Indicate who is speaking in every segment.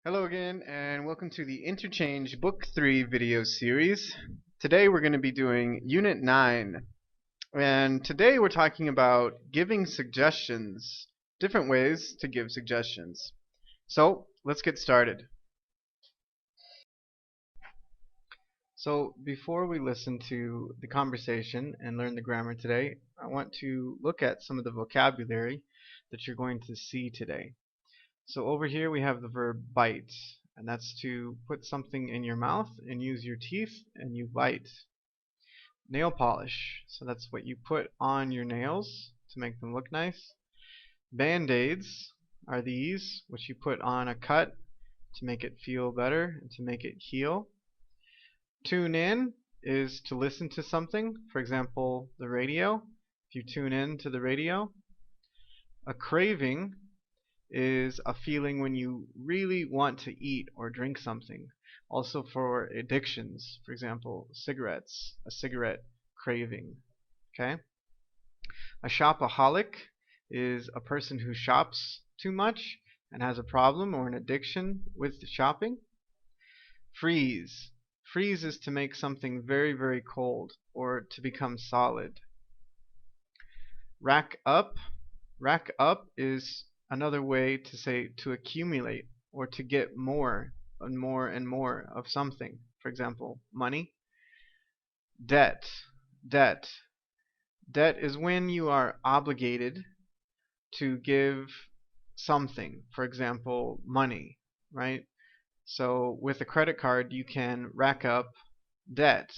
Speaker 1: Hello again, and welcome to the Interchange Book 3 video series. Today we're going to be doing Unit 9, and today we're talking about giving suggestions, different ways to give suggestions. So, let's get started. So, before we listen to the conversation and learn the grammar today, I want to look at some of the vocabulary that you're going to see today. So over here we have the verb bite, and that's to put something in your mouth and use your teeth and you bite. Nail polish, so that's what you put on your nails to make them look nice. Band-aids are these, which you put on a cut to make it feel better and to make it heal. Tune in is to listen to something, for example, the radio. If you tune in to the radio. A craving is a feeling when you really want to eat or drink something. Also for addictions, for example, cigarettes, a cigarette craving. Okay? A shopaholic is a person who shops too much and has a problem or an addiction with shopping. Freeze. Freeze is to make something very, very cold or to become solid. Rack up. Rack up is another way to say to accumulate or to get more and more and more of something. For example, money. Debt. Debt. Debt is when you are obligated to give something. For example, money, right? So with a credit card you can rack up debt.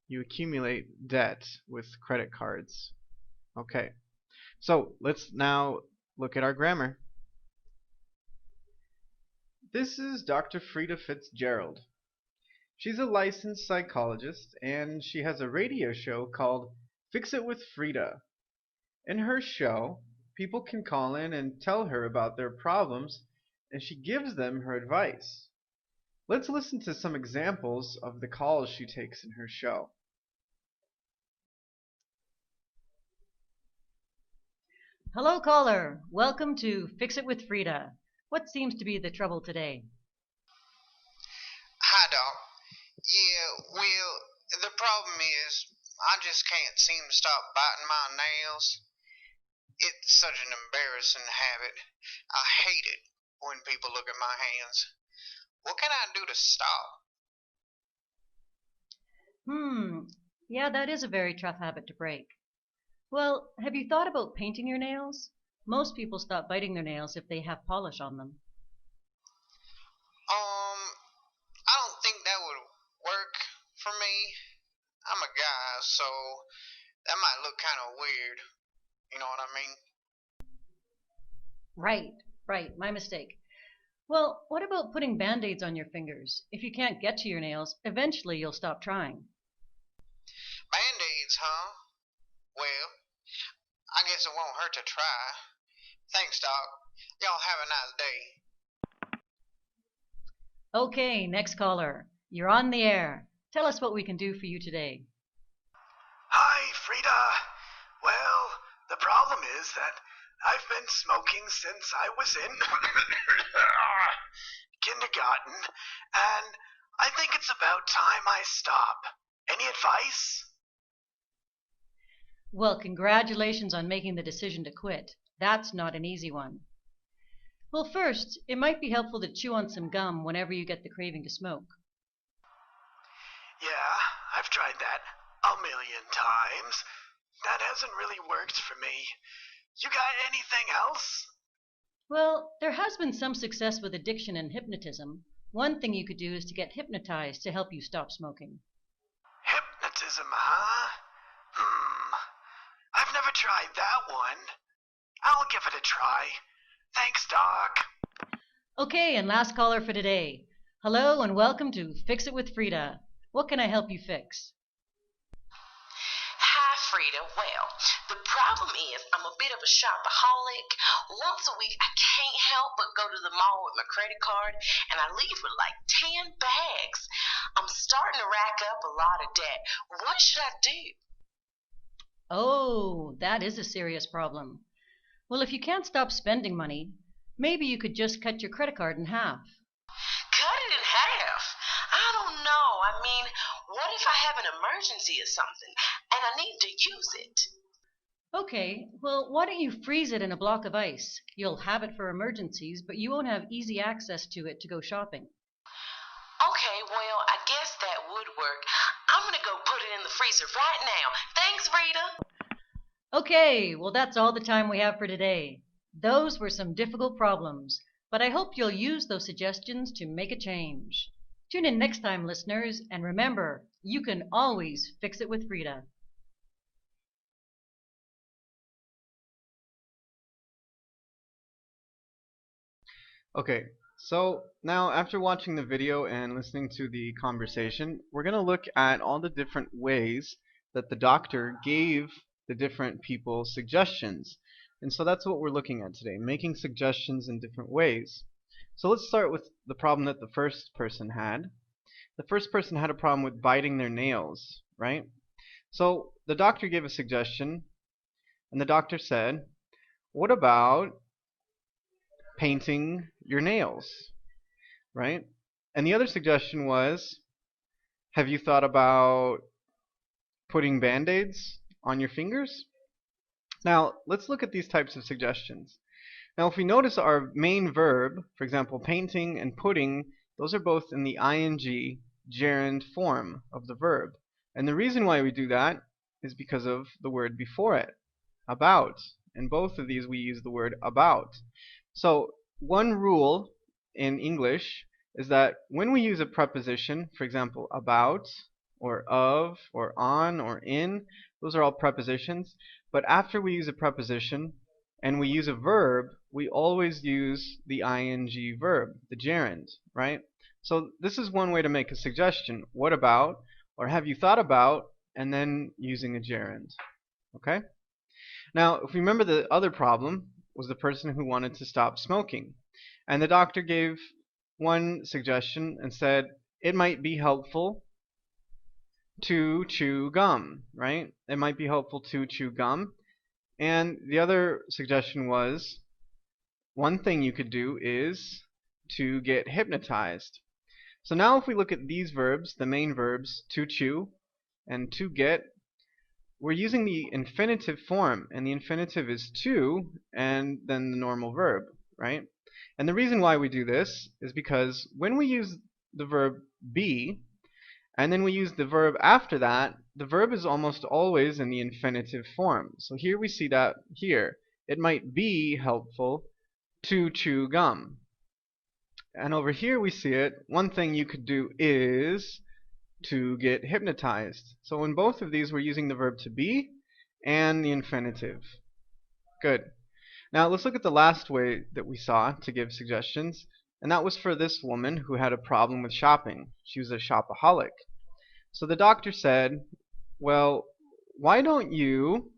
Speaker 1: You accumulate debt with credit cards. Okay. So let's now look at our grammar. This is Dr. Frida Fitzgerald. She's a licensed psychologist and she has a radio show called Fix It with Frida. In her show, people can call in and tell her about their problems and she gives them her advice. Let's listen to some examples of the calls she takes in her show.
Speaker 2: Hello, caller. Welcome to Fix It with Frida. What seems to be the trouble today?
Speaker 3: Hi, Doc. Yeah, well, the problem is I just can't seem to stop biting my nails. It's such an embarrassing habit. I hate it when people look at my hands. What can I do to stop?
Speaker 2: Yeah, that is a very tough habit to break. Well, have you thought about painting your nails? Most people stop biting their nails if they have polish on them.
Speaker 3: I don't think that would work for me. I'm a guy, so that might look kind of weird. You know what I mean?
Speaker 2: Right, my mistake. Well, what about putting band-aids on your fingers? If you can't get to your nails, eventually you'll stop trying.
Speaker 3: Band-aids, huh? Well, I guess it won't hurt to try. Thanks, Doc. Y'all have a nice day.
Speaker 2: Okay, next caller. You're on the air. Tell us what we can do for you today.
Speaker 4: Hi, Frida. Well, the problem is that I've been smoking since I was in kindergarten, and I think it's about time I stop. Any advice?
Speaker 2: Well, congratulations on making the decision to quit. That's not an easy one. Well, first, it might be helpful to chew on some gum whenever you get the craving to smoke.
Speaker 4: Yeah, I've tried that a million times. That hasn't really worked for me. You got anything else?
Speaker 2: Well, there has been some success with addiction and hypnotism. One thing you could do is to get hypnotized to help you stop smoking.
Speaker 4: Hypnotism, huh? I've never tried that one. I'll give it a try. Thanks, Doc.
Speaker 2: Okay, and last caller for today. Hello and welcome to Fix It with Frida. What can I help you fix?
Speaker 5: Hi, Frida. Well, the problem is I'm a bit of a shopaholic. Once a week, I can't help but go to the mall with my credit card, and I leave with like 10 bags. I'm starting to rack up a lot of debt. What should I do?
Speaker 2: Oh, that is a serious problem. Well, if you can't stop spending money, maybe you could just cut your credit card in half.
Speaker 5: mean, what if I have an emergency or something and I need to use it?
Speaker 2: Okay, well, why don't you freeze it in a block of ice? You'll have it for emergencies, but you won't have easy access to it to go shopping.
Speaker 5: Okay, well, I guess that would work. I'm going to go put it in the freezer right now. Thanks, Rita.
Speaker 2: Okay, well, that's all the time we have for today. Those were some difficult problems, but I hope you'll use those suggestions to make a change. Tune in next time, listeners, and remember, you can always fix it with Frida.
Speaker 1: Okay, so now after watching the video and listening to the conversation, we're going to look at all the different ways that the doctor gave the different people suggestions. And so that's what we're looking at today, making suggestions in different ways. So let's start with the problem that the first person had. The first person had a problem with biting their nails, right? So the doctor gave a suggestion, and the doctor said, what about painting your nails, right? And the other suggestion was, have you thought about putting band-aids on your fingers? Now, let's look at these types of suggestions. Now, if we notice our main verb, for example, painting and putting, those are both in the ing gerund form of the verb. And the reason why we do that is because of the word before it, about. In both of these we use the word about. So one rule in English is that when we use a preposition, for example, about, or of, or on, or in, those are all prepositions. But after we use a preposition and we use a verb, we always use the ing verb, the gerund, right? So this is one way to make a suggestion. What about, or have you thought about, and then using a gerund. Okay? Now, if we remember, the other problem was the person who wanted to stop smoking. And the doctor gave one suggestion and said it might be helpful to chew gum, right? It might be helpful to chew gum. And the other suggestion was, one thing you could do is to get hypnotized. So now if we look at these verbs, the main verbs, to chew and to get, we're using the infinitive form, and the infinitive is to and then the normal verb, right? And the reason why we do this is because when we use the verb be and then we use the verb after that, the verb is almost always in the infinitive form. So here we see that here. It might be helpful to chew gum. And over here we see it, one thing you could do is to get hypnotized. So in both of these we're using the verb to be and the infinitive. Good. Now let's look at the last way that we saw to give suggestions, and that was for this woman who had a problem with shopping. She was a shopaholic. So the doctor said, well, why don't you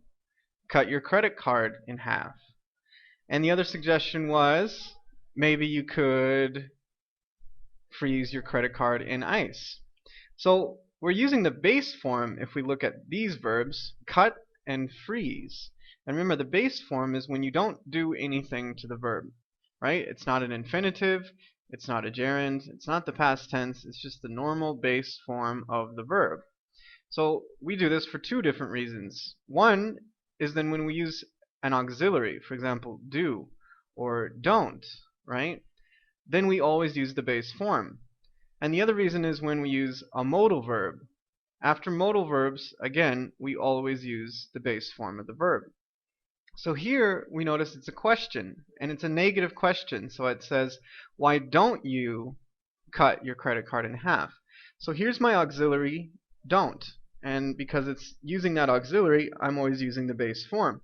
Speaker 1: cut your credit card in half? And the other suggestion was, maybe you could freeze your credit card in ice. So we're using the base form if we look at these verbs, cut and freeze. And remember, the base form is when you don't do anything to the verb, right? It's not an infinitive, it's not a gerund, it's not the past tense, it's just the normal base form of the verb. So we do this for two different reasons. One is then when we use an auxiliary, for example, do or don't, right? Then we always use the base form. And the other reason is when we use a modal verb. After modal verbs, again, we always use the base form of the verb. So here we notice it's a question, and it's a negative question. So it says, why don't you cut your credit card in half? So here's my auxiliary, don't. And because it's using that auxiliary, I'm always using the base form.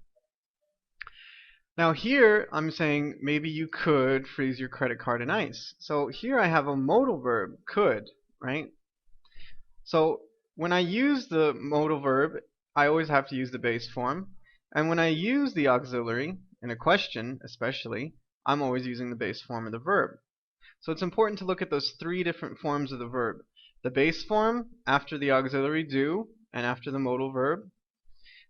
Speaker 1: Now here I'm saying maybe you could freeze your credit card in ice. So here I have a modal verb, could, right? So when I use the modal verb, I always have to use the base form. And when I use the auxiliary, in a question especially, I'm always using the base form of the verb. So it's important to look at those three different forms of the verb. The base form after the auxiliary do and after the modal verb.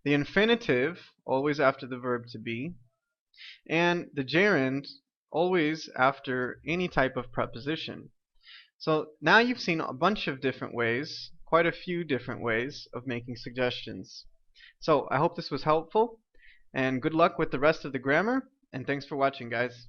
Speaker 1: The infinitive always after the verb to be. And the gerund always after any type of preposition. So now you've seen a bunch of different ways, quite a few different ways of making suggestions. So I hope this was helpful, and good luck with the rest of the grammar, and thanks for watching, guys.